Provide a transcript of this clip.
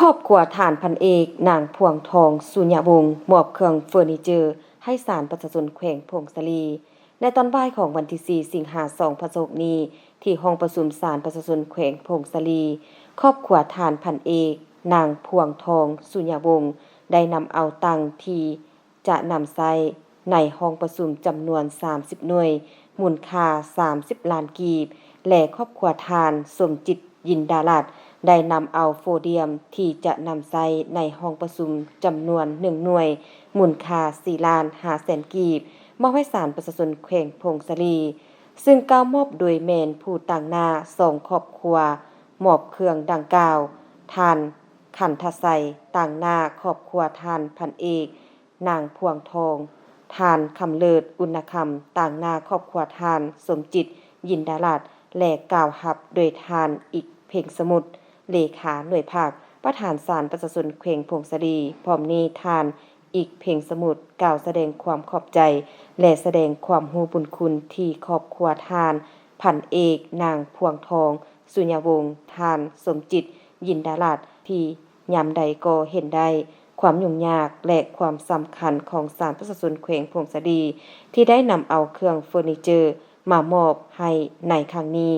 รอบครัวฐานพันเอกนางพวงทองสุญญวงศ์มอบเครื่องเฟอร์นิเจอร์ให้ศาลประชาชนแขวงพงศลีในตอนบ่ายของวันที่4สิงหาคม2566นี้ที่ห้องประชุมศาลประชาชนแขวงพงศลีครอบครัวฐานพันเอกนางพวงทองสุญญวงศ์ได้นำเอาตังที่จะนำใช้ในห้องประชุมจำนวน30หน่วยมูลค่า30ล้านกีบและครอบครัวทานสมจิตยินดาลัดได้นำเอาโฟเดียมที่จะนำใช้ในห้องประชุมจำนวน1หน่วยมูลค่า4ล้าน5แสนกีบมอบให้ศาลประชาชนแขวงพงศลีซึ่งกล่าวมอบโดยแมนผู้ต่างหน้า2ครอบครัวมอบเครื่องดังกล่าวทานขันทไสต่างหน้าครอบครัวทานพันเอกนางพวงทองทานคำเลิศอุณคำต่างหน้าครอบครัวทานสมจิตยินดาลัดและกล่าวหับโดยทานอีกเพ่งสมุทรเลขาหน่วยภาคประธานศาลประชาชนแขวงพงศลีพร้อมนี้ทานอีกเพ่งสมุทรกล่าวแสดงความขอบใจและแสดงความรู้บุญคุณที่ครอบครัวทานพันเอกนางพวงทองสุญญวงศ์ทานสมจิตยินดาลัดที่ยามใดก็เห็นได้ความยุ่งยากและความสำคัญของศาลประชาชนแขวงพงศลีที่ได้นำเอาเครื่องเฟอร์นิเจอร์มามอบให้ในครั้งนี้